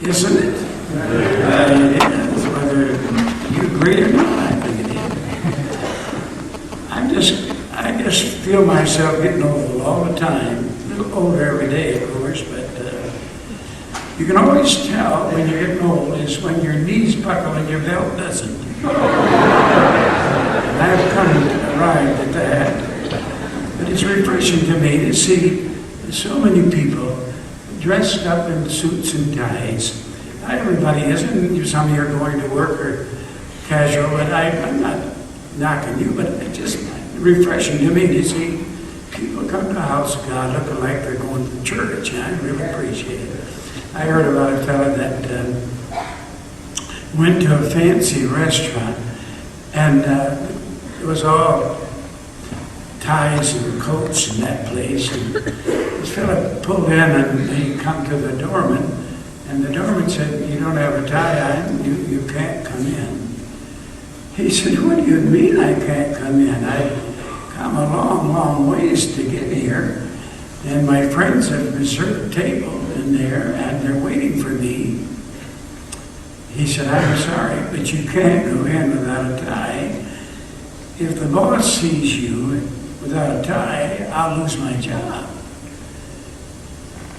Isn't it? It is, whether you agree or not, I think it is. I just feel myself getting old all the time. A little older every day, of course, but you can always tell when you're getting old is when your knees buckle and your belt doesn't. And I've come to arrive at that. But it's refreshing to me to see so many people dressed up in suits and ties. Not everybody isn't. Some of you are going to work or casual, but I'm not knocking you, but it's just refreshing to me to see people come to the house of God looking like they're going to church, and I really appreciate it. I heard about a fellow that went to a fancy restaurant, and it was all ties and coats in that place. And this fellow pulled in, and he come to the doorman, and the doorman said, "You don't have a tie on, you can't come in." He said, "What do you mean I can't come in? I've come a long, long ways to get here, and my friends have reserved a table in there, and they're waiting for me." He said, "I'm sorry, but you can't go in without a tie. If the boss sees you without a tie, I'll lose my job."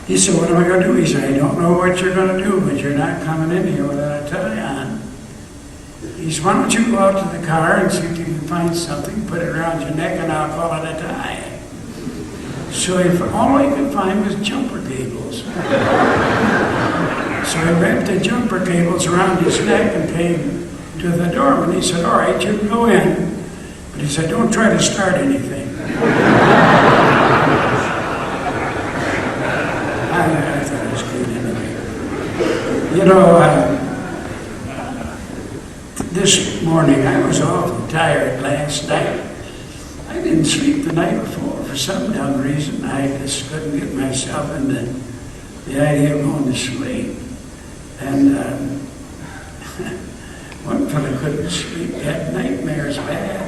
He said, "What am I going to do?" He said, "I don't know what you're going to do, but you're not coming in here without a tie on." He said, "Why don't you go out to the car and see if you can find something, put it around your neck, and I'll call it a tie." So all he could find was jumper cables. So he wrapped the jumper cables around his neck and came to the doorman. He said, "All right, you can go in." But he said, "Don't try to start anything." I thought it was good anyway. You know, this morning I was awful tired last night. I didn't sleep the night before for some dumb reason. I just couldn't get myself into the idea of going to sleep. And one fellow couldn't sleep, he had nightmares bad.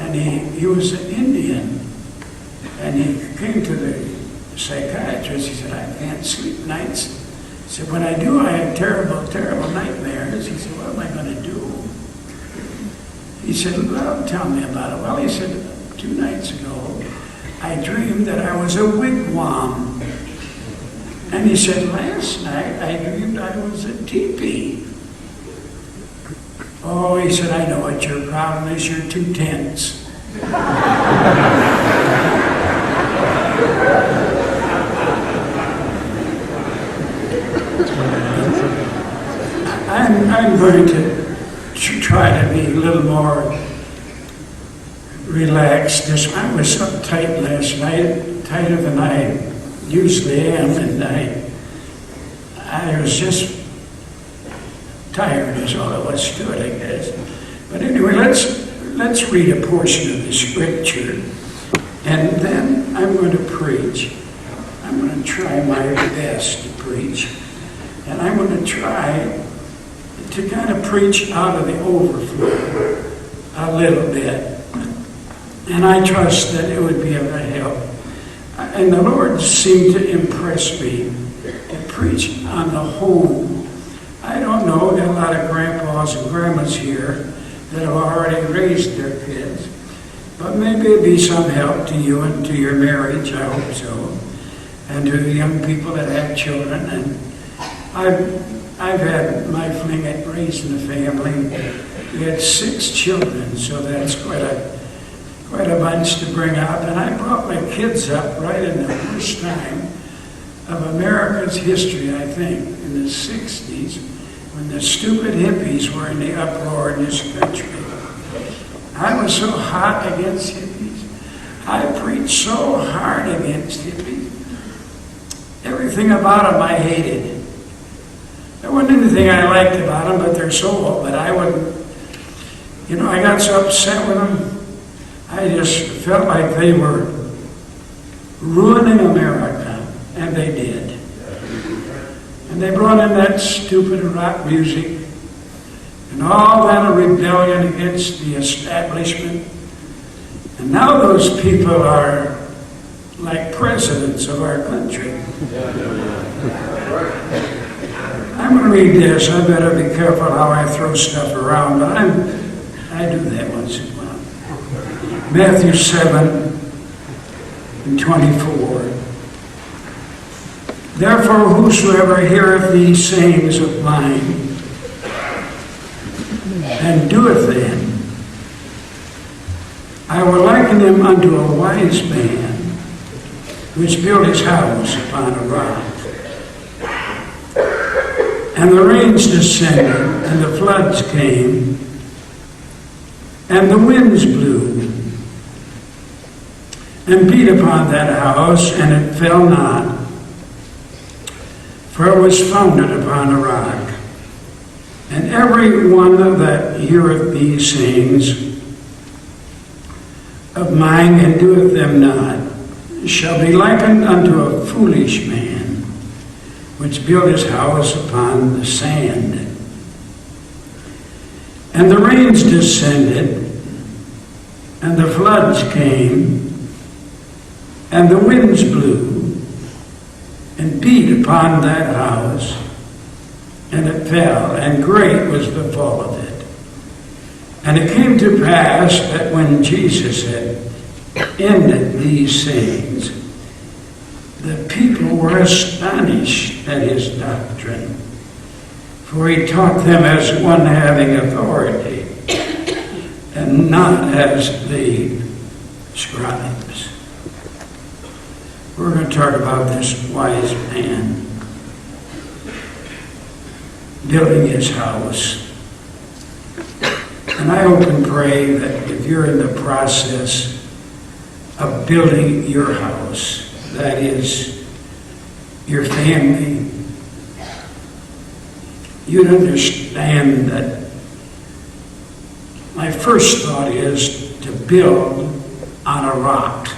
And he was an Indian. And he came to the psychiatrist. He said, "I can't sleep nights." He said, "When I do, I have terrible, terrible nightmares." He said, "What am I going to do?" He said, "Well, tell me about it." Well, he said, 2 nights ago, I dreamed that I was a wigwam. And he said, "Last night, I dreamed I was a teepee." "Oh," he said, "I know what your problem is. You're too tense." I'm going to try to be a little more relaxed. I was so tight last night, tighter than I usually am, and I was just tired is all it was to it, I guess. But anyway, let's read a portion of the scripture, and then I'm going to preach. I'm going to try my best to preach, and I'm going to try to kind of preach out of the overflow a little bit. And I trust that it would be of help. And the Lord seemed to impress me to preach on the home. I don't know, there are a lot of grandpas and grandmas here that have already raised their kids. But maybe it'd be some help to you and to your marriage, I hope so. And to the young people that have children. And I've had my fling at raising a family. We had 6 children, so that's quite a bunch to bring up. And I brought my kids up right in the worst time of America's history, I think, in the 60s, when the stupid hippies were in the uproar in this country. I was so hot against hippies. I preached so hard against hippies. Everything about them I hated. There wasn't anything I liked about them, but their soul. But I wouldn't, I got so upset with them. I just felt like they were ruining America, and they did. And they brought in that stupid rock music and all that rebellion against the establishment. And now those people are like presidents of our country. I'm going to read this. I better be careful how I throw stuff around, but I do that once in a while. Matthew 7:24. Therefore, whosoever heareth these sayings of mine, and doeth them, I will liken him unto a wise man, which built his house upon a rock. And the rains descended, and the floods came, and the winds blew, and beat upon that house, and it fell not, for it was founded upon a rock. And every one that heareth these sayings of mine and doeth them not shall be likened unto a foolish man, which built his house upon the sand. And the rains descended, and the floods came, and the winds blew, and beat upon that house, and it fell, and great was the fall of it. And it came to pass that when Jesus had ended these sayings, the people were astonished at his doctrine, for he taught them as one having authority, and not as the scribes. We're going to talk about this wise man building his house. And I hope and pray that if you're in the process of building your house, that is your family, you'd understand that my first thought is to build on a rock.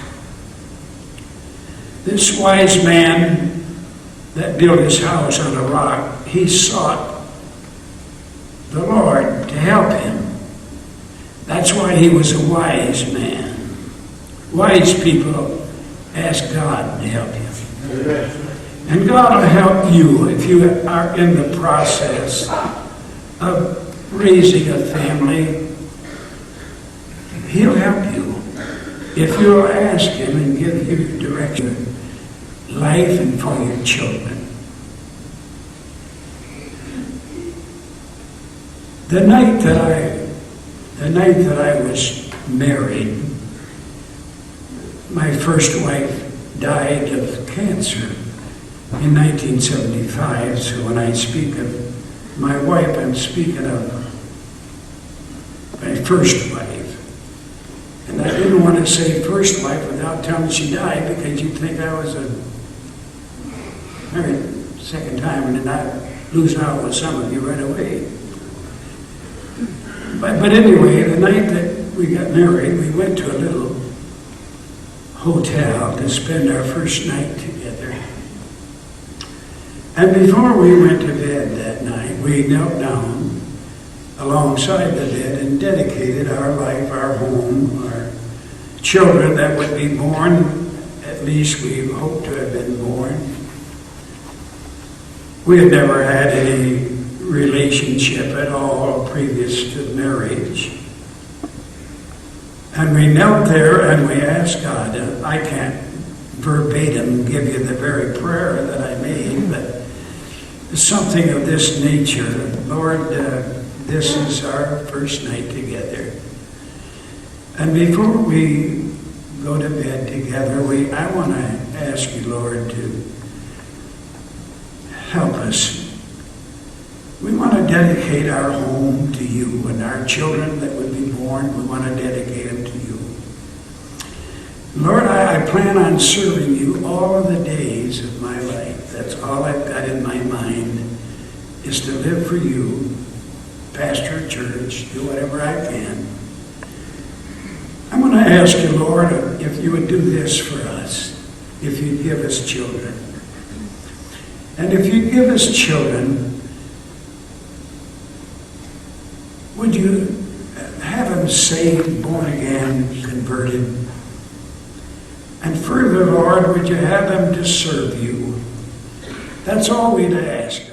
This wise man that built his house on a rock, he sought the Lord to help him. That's why he was a wise man. Wise people ask God to help you. And God will help you if you are in the process of raising a family. He'll help you if you'll ask him and give you direction, life, and for your children. The night that I was married, my first wife died of cancer in 1975. So when I speak of my wife, I'm speaking of my first wife. And I didn't want to say first wife without telling she died, because you'd think I was married second time and then I'd lose out with some of you right away. But anyway, the night that we got married, we went to a little hotel to spend our first night together. And before we went to bed that night, we knelt down alongside the bed and dedicated our life, our home, our children that would be born. At least we hoped to have been born. We had never had any relationship at all previous to marriage. And we knelt there and we asked God. I can't verbatim give you the very prayer that I made, but something of this nature. Lord, this is our first night together. And before we go to bed together, I want to ask you, Lord, to help us. We want to dedicate our home to you, and our children that would be born, we want to dedicate them to you. Lord, I plan on serving you all of the days of my life. That's all I've got in my mind, is to live for you, pastor a church, do whatever I can. I'm going to ask you, Lord, if you would do this for us, if you'd give us children. And if you give us children, would you have them saved, born again, converted? And further, Lord, would you have them to serve you? That's all we'd ask.